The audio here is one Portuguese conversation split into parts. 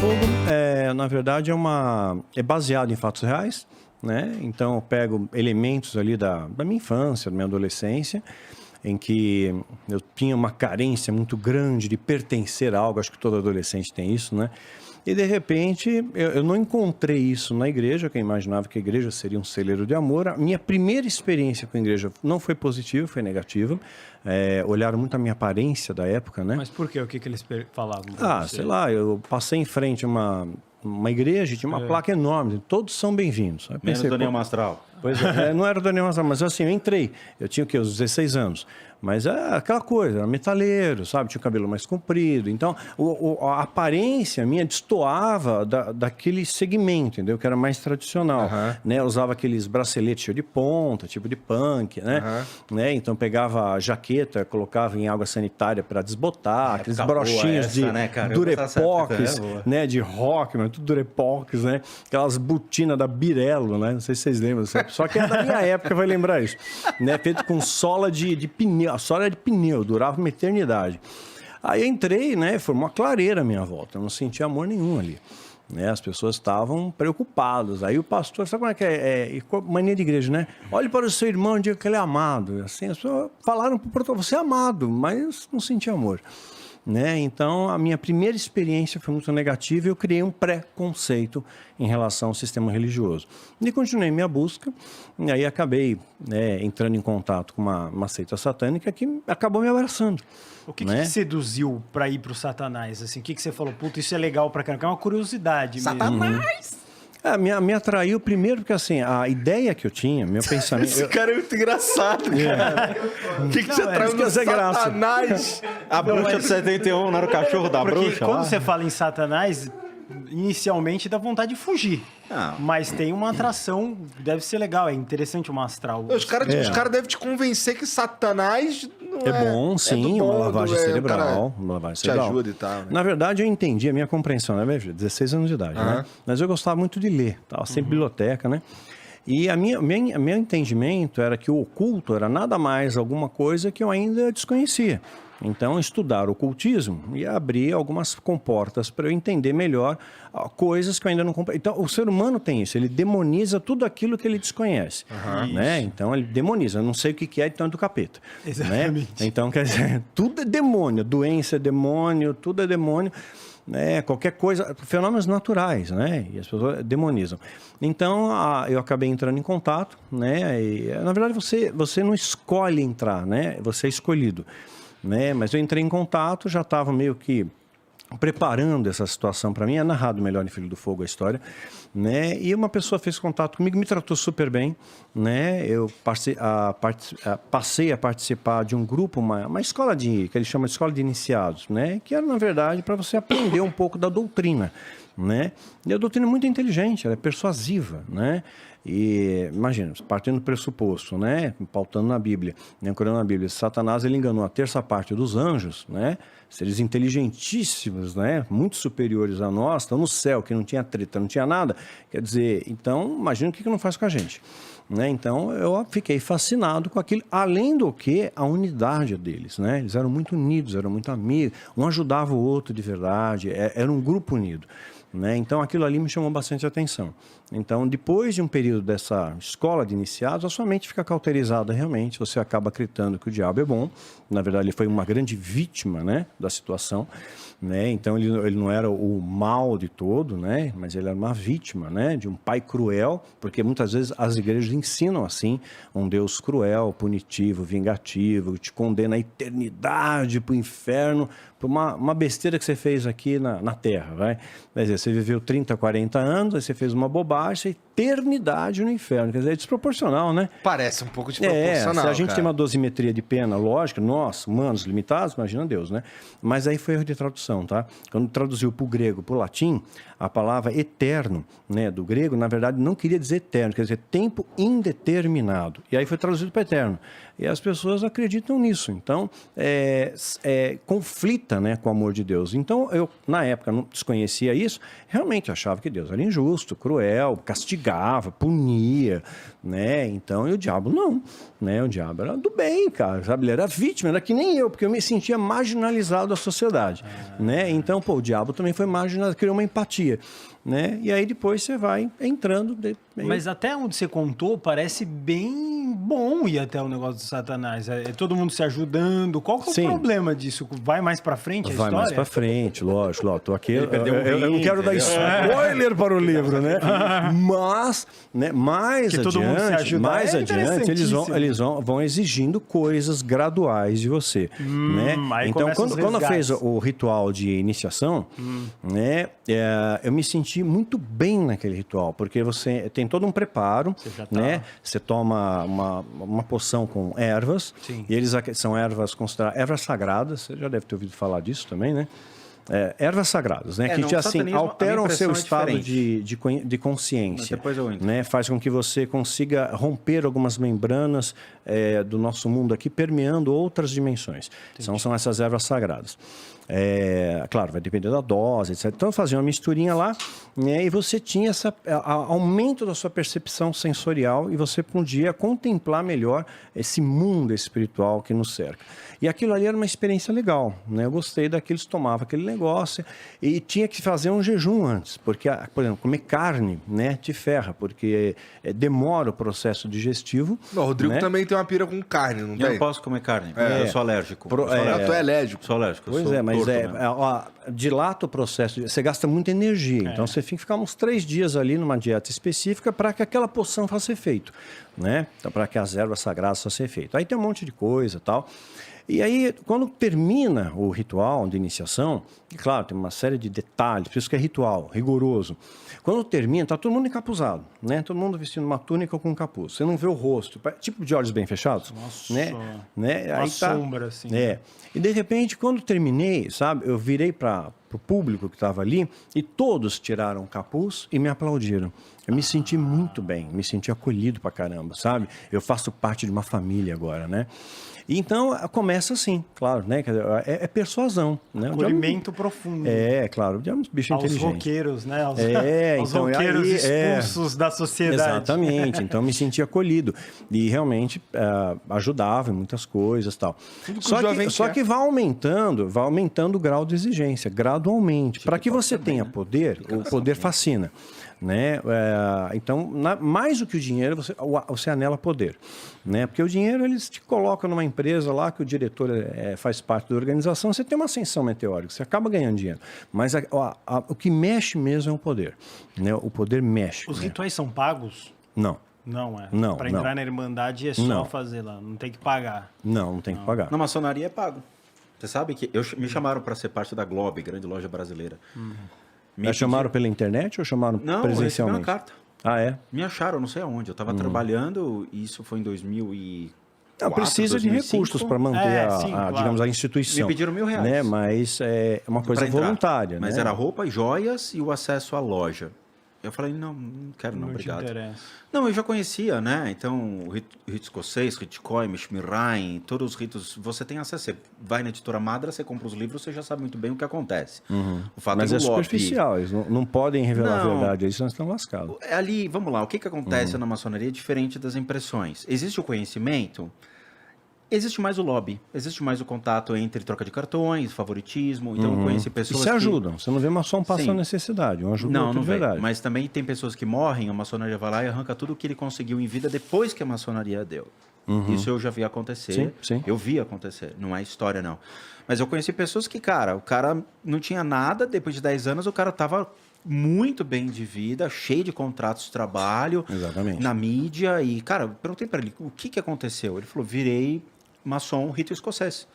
Fogo, na verdade, é baseado em fatos reais, né? Então, eu pego elementos ali da minha infância, da minha adolescência, em que eu tinha uma carência muito grande de pertencer a algo, acho que todo adolescente tem isso, né? E, de repente, eu não encontrei isso na igreja, que eu imaginava que a igreja seria um celeiro de amor. A minha primeira experiência com a igreja não foi positiva, foi negativa. Olharam muito a minha aparência da época, né? Mas por quê? O que eles falavam? Sei lá, eu passei em frente a uma igreja e tinha uma placa enorme, todos são bem-vindos. Menos Daniel Mastral. Pois não era o Daniel Mastral, mas assim, eu entrei, eu tinha o quê? Os 16 anos. Mas é aquela coisa, era metaleiro, sabe? Tinha o cabelo mais comprido. Então, a aparência minha destoava daquele segmento, entendeu? Que era mais tradicional. Né? Eu usava aqueles braceletes cheios de ponta, tipo de punk, né? Então, pegava a jaqueta, colocava em água sanitária para desbotar, aqueles brochinhos de durepox, né? De rock, mas tudo durepox, né? Aquelas botinas da Birello, né? Não sei se vocês lembram. Só que é da minha época, vai lembrar isso. Né? Feito com sola de pneu. A sola era de pneu, durava uma eternidade. Aí eu entrei, né? Foi uma clareira a minha volta. Eu não senti amor nenhum ali. Né? As pessoas estavam preocupadas. Aí o pastor, sabe como é que é? Mania de igreja, né? Olhe para o seu irmão e diga que ele é amado. Assim, as pessoas falaram para o pastor, você é amado, mas não senti amor. Né? Então, a minha primeira experiência foi muito negativa e eu criei um preconceito em relação ao sistema religioso. E continuei minha busca, e aí acabei entrando em contato com uma seita satânica que acabou me abraçando. O que te seduziu para ir para o Satanás? Assim, o que você falou? Puta, isso é legal para caramba, é uma curiosidade mesmo. Satanás! Me atraiu primeiro porque, assim, a ideia que eu tinha, meu pensamento... Esse cara é muito engraçado, cara. O que te atraiu no Satanás? A bruxa de 71, não era o cachorro da bruxa? Porque quando você fala em Satanás, inicialmente dá vontade de fugir. Mas tem uma atração, deve ser legal, é interessante o astral. Os caras devem te convencer que Satanás não é bom, sim, uma lavagem cerebral. Uma lavagem cerebral. Te ajuda e tal. Né? Na verdade, eu entendi a minha compreensão, né, 16 anos de idade, né? Mas eu gostava muito de ler, estava sempre biblioteca, né? E meu entendimento era que o oculto era nada mais alguma coisa que eu ainda desconhecia. Então, estudar o ocultismo e abrir algumas comportas para eu entender melhor coisas que eu ainda não compreendo. Então, o ser humano tem isso, ele demoniza tudo aquilo que ele desconhece. Né? Então, ele demoniza. Eu não sei o que é, então é do capeta. Exatamente. Né? Então, quer dizer, tudo é demônio. Doença é demônio, tudo é demônio. Né? Qualquer coisa, fenômenos naturais, né? E as pessoas demonizam. Então, eu acabei entrando em contato, né? E, na verdade, você não escolhe entrar, né? Você é escolhido. Né? Mas eu entrei em contato, já estava meio que preparando essa situação para mim, é narrado melhor em Filho do Fogo a história, né? E uma pessoa fez contato comigo, me tratou super bem, né? Eu passei a participar de um grupo, uma escola que eles chamam de escola de iniciados, né? Que era, na verdade, para você aprender um pouco da doutrina, né? E a doutrina é muito inteligente, ela é persuasiva, né? E imagina, partindo do pressuposto, né, pautando na Bíblia, né, ancorando na Bíblia, Satanás ele enganou a terça parte dos anjos, né, seres inteligentíssimos, né, muito superiores a nós, estão no céu, que não tinha treta, não tinha nada, quer dizer, então imagina o que não faz com a gente. Né? Então, eu fiquei fascinado com aquilo, além do que a unidade deles, né? Eles eram muito unidos, eram muito amigos, um ajudava o outro de verdade, era um grupo unido. Né? Então, aquilo ali me chamou bastante atenção. Então, depois de um período dessa escola de iniciados, a sua mente fica cauterizada realmente, você acaba acreditando que o diabo é bom. Na verdade, ele foi uma grande vítima, né, da situação. Né? Então, ele não era o mal de todo, né? Mas ele era uma vítima, né, de um pai cruel, porque muitas vezes as igrejas ensinam assim, um Deus cruel, punitivo, vingativo, que te condena a eternidade para o inferno, por uma besteira que você fez aqui na Terra. Vai? Quer dizer, você viveu 30, 40 anos, aí você fez uma bobagem, eternidade no inferno. Quer dizer, é desproporcional, né? Parece um pouco desproporcional, se a gente tem uma dosimetria de pena, lógica, nós, humanos limitados, imagina Deus, né? Mas aí foi erro de tradução, tá? Quando traduziu para o grego, para o latim, a palavra eterno, né, do grego, na verdade, não queria dizer eterno, quer dizer tempo indeterminado. E aí foi traduzido para eterno. E as pessoas acreditam nisso. Então, conflita, né, com o amor de Deus. Então, eu, na época, não desconhecia isso, realmente achava que Deus era injusto, cruel, castigava, punia, né? Então, e o diabo não, né? O diabo era do bem, cara, sabe? Ele era vítima, era que nem eu, porque eu me sentia marginalizado da sociedade, né? Então, pô, o diabo também foi marginalizado, criou uma empatia, né? E aí depois você vai entrando... Mas até onde você contou, parece bem bom ir até o negócio do Satanás. É todo mundo se ajudando. Qual que é o problema disso? Vai mais pra frente a história? Vai mais pra frente, lógico. Tô aqui, eu não quero dar spoiler para o livro, né? Mas, né, mais adiante, eles vão exigindo coisas graduais de você, né? Então, quando eu fiz o ritual de iniciação, né, eu me senti muito bem naquele ritual, porque você tem todo um preparo, né? Você toma uma poção com ervas, e eles são ervas consideradas ervas sagradas, você já deve ter ouvido falar disso também, né? Ervas sagradas, né? Que assim, alteram o seu estado de consciência. Né? Faz com que você consiga romper algumas membranas do nosso mundo aqui, permeando outras dimensões. Então, são essas ervas sagradas. Claro, vai depender da dose, etc. Então, fazia uma misturinha lá, né? E você tinha esse aumento da sua percepção sensorial e você podia contemplar melhor esse mundo espiritual que nos cerca. E aquilo ali era uma experiência legal, né? Eu gostei daquilo, eles tomavam aquele negócio e tinha que fazer um jejum antes, porque, por exemplo, comer carne, né, te ferra, porque demora o processo digestivo. O Rodrigo também tem uma pira com carne, não tem? Eu não posso comer carne, eu sou alérgico. Tu é alérgico? Sou alérgico. Pois mas dilata o processo, você gasta muita energia, então você tem que ficar uns 3 dias ali numa dieta específica para que aquela poção faça efeito, né? Então, para que as ervas sagradas façam efeito. Aí tem um monte de coisa e tal. E aí, quando termina o ritual de iniciação, e claro, tem uma série de detalhes, por isso que é ritual, rigoroso. Quando termina, está todo mundo encapuzado, né? Todo mundo vestindo uma túnica com um capuz. Você não vê o rosto, tipo de olhos bem fechados. Nossa, né? Uma sombra, assim. E de repente, quando terminei, sabe, eu virei para o público que estava ali e todos tiraram o capuz e me aplaudiram. Eu me senti muito bem, me senti acolhido pra caramba, sabe? Eu faço parte de uma família agora, né? E então, começa assim, claro, né? É persuasão, né? Acolhimento profundo. Claro, é um bicho inteligente. Aos roqueiros, né? Aos então, roqueiros expulsos da sociedade. Exatamente, então eu me senti acolhido. E realmente ajudava em muitas coisas e tal. Só que vai aumentando o grau de exigência, gradualmente. Para que você tenha poder, o poder fascina. Né? Então, mais do que o dinheiro, você anela poder, né? Porque o dinheiro eles te colocam numa empresa lá que o diretor faz parte da organização, você tem uma ascensão meteórica, você acaba ganhando dinheiro. Mas o que mexe mesmo é o poder, né? O poder mexe. Os rituais são pagos? Não. Não é? Não. Para entrar na Irmandade é só fazer lá, não tem que pagar. Não tem que pagar. Na maçonaria é pago. Você sabe que me chamaram para ser parte da Globe, grande loja brasileira. Me chamaram pela internet ou chamaram presencialmente? Não, eu recebi uma carta. Ah, é? Me acharam, não sei aonde. Eu estava trabalhando, e isso foi em 2004, precisa 2005. de recursos para manter digamos, a instituição. Me pediram R$1.000. Né? Mas é uma coisa voluntária. Mas né? era roupa e joias e o acesso à loja. Eu falei, não quero não, obrigado. Não, eu já conhecia, né? Então, o rito escocês, Ritchcoy, Mishmirain, todos os ritos, você tem acesso. Você vai na editora Madra, você compra os livros, você já sabe muito bem o que acontece. O fato Mas é superficial, eles não podem revelar a verdade, eles não estão lascados. Ali, vamos lá, o que acontece na maçonaria é diferente das impressões. Existe o conhecimento, existe mais o lobby, existe mais o contato entre troca de cartões, favoritismo. Então, eu conheci pessoas que ajudam. Você não vê maçom passando necessidade, um ajuda não de verdade. Mas também tem pessoas que morrem, a maçonaria vai lá e arranca tudo o que ele conseguiu em vida depois que a maçonaria deu. Isso eu já vi acontecer. Sim. Eu vi acontecer, não é história não. Mas eu conheci pessoas que, o cara não tinha nada, depois de 10 anos o cara estava muito bem de vida, cheio de contratos de trabalho. Exatamente. Na mídia. E, eu perguntei para ele, o que aconteceu? Ele falou, virei maçom, rito escocês.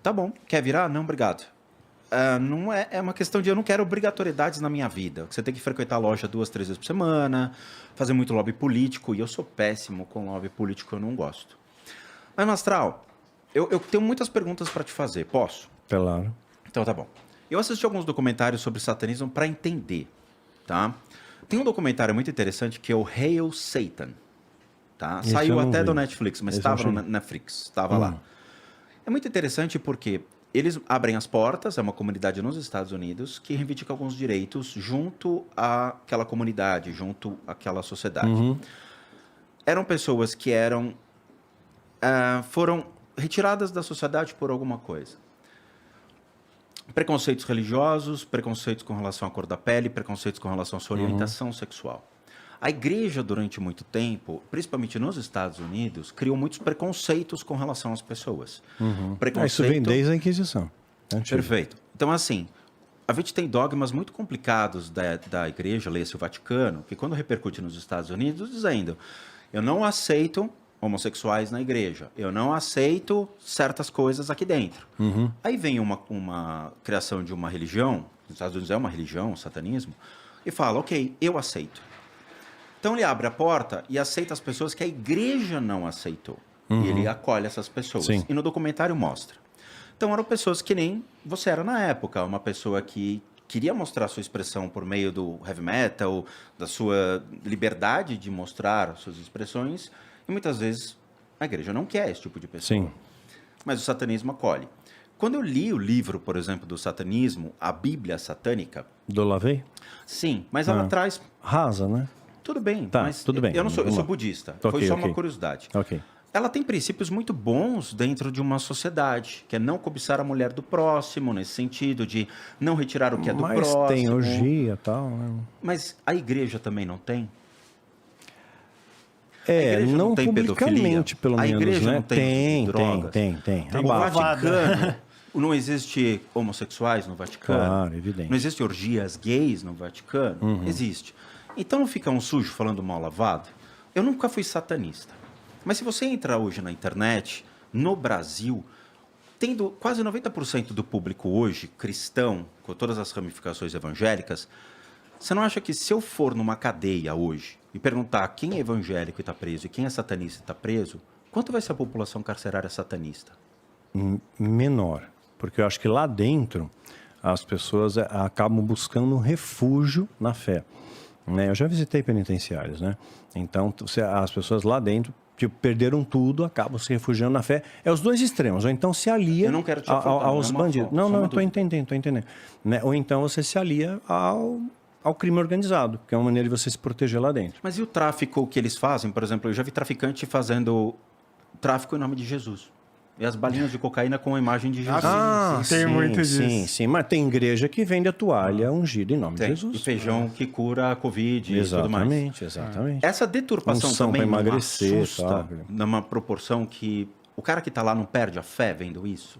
Tá bom, quer virar? Não, obrigado. Não é uma questão de eu não quero obrigatoriedades na minha vida. Você tem que frequentar a loja 2, 3 vezes por semana, fazer muito lobby político, e eu sou péssimo com lobby político, eu não gosto. Mas, Mastral, eu tenho muitas perguntas para te fazer, posso? Claro. Então tá bom. Eu assisti alguns documentários sobre satanismo para entender, tá? Tem um documentário muito interessante que é o Hail Satan. Tá? Esse Saiu eu não até vi. do Netflix, mas Esse eu estava não no Netflix, estava lá. É muito interessante porque eles abrem as portas, é uma comunidade nos Estados Unidos que reivindica alguns direitos junto àquela comunidade, junto àquela sociedade. Eram pessoas que foram retiradas da sociedade por alguma coisa. Preconceitos religiosos, preconceitos com relação à cor da pele, preconceitos com relação à sua orientação sexual. A igreja, durante muito tempo, principalmente nos Estados Unidos, criou muitos preconceitos com relação às pessoas. Isso vem desde a Inquisição. Perfeito. Então, assim, a gente tem dogmas muito complicados da igreja, leia-se o Vaticano, que quando repercute nos Estados Unidos, dizendo: eu não aceito homossexuais na igreja, eu não aceito certas coisas aqui dentro. Aí vem uma criação de uma religião, nos Estados Unidos é uma religião, o satanismo, e fala: ok, eu aceito. Então ele abre a porta e aceita as pessoas que a igreja não aceitou. E ele acolhe essas pessoas. Sim. E no documentário mostra. Então eram pessoas que nem você era na época, uma pessoa que queria mostrar sua expressão por meio do heavy metal, da sua liberdade de mostrar suas expressões, e muitas vezes a igreja não quer esse tipo de pessoa. Sim. Mas o satanismo acolhe. Quando eu li o livro, por exemplo, do satanismo, a Bíblia Satânica... Do Lavey? Sim, mas ela traz... Rasa, né? Tudo bem, Tá, mas tudo bem. eu sou budista. Foi só uma curiosidade. Ok. Ela tem princípios muito bons dentro de uma sociedade, que é não cobiçar a mulher do próximo, nesse sentido de não retirar o que é do próximo. Mas tem orgia e tal, né? Mas a igreja também não tem? Não tem publicamente, pedofilia? pelo A menos, igreja né? não tem drogas? Tem. O Vaticano, não existe homossexuais no Vaticano? Claro, evidente. Não existe orgias gays no Vaticano? Existe. Então não fica um sujo falando mal lavado? Eu nunca fui satanista. Mas se você entrar hoje na internet, no Brasil, tendo quase 90% do público hoje cristão, com todas as ramificações evangélicas, você não acha que se eu for numa cadeia hoje e perguntar quem é evangélico e está preso e quem é satanista e está preso, quanto vai ser a população carcerária satanista? Menor. Porque eu acho que lá dentro as pessoas acabam buscando um refúgio na fé. Né? Eu já visitei penitenciários, né? Então as pessoas lá dentro perderam tudo, acabam se refugiando na fé. É os dois extremos. Ou então se alia Eu não quero te afrontar, aos bandidos. Não, estou entendendo. Né? Ou então você se alia ao crime organizado, que é uma maneira de você se proteger lá dentro. Mas e o tráfico que eles fazem? Por exemplo, eu já vi traficante fazendo tráfico em nome de Jesus. E as balinhas de cocaína com a imagem de Jesus. Tem muito disso. Sim. Mas tem igreja que vende a toalha ungida em nome de Jesus. E feijão que cura a Covid e tudo mais. Exatamente. Essa deturpação Unção também pra emagrecer, não assusta tá? numa proporção que o cara que está lá não perde a fé vendo isso?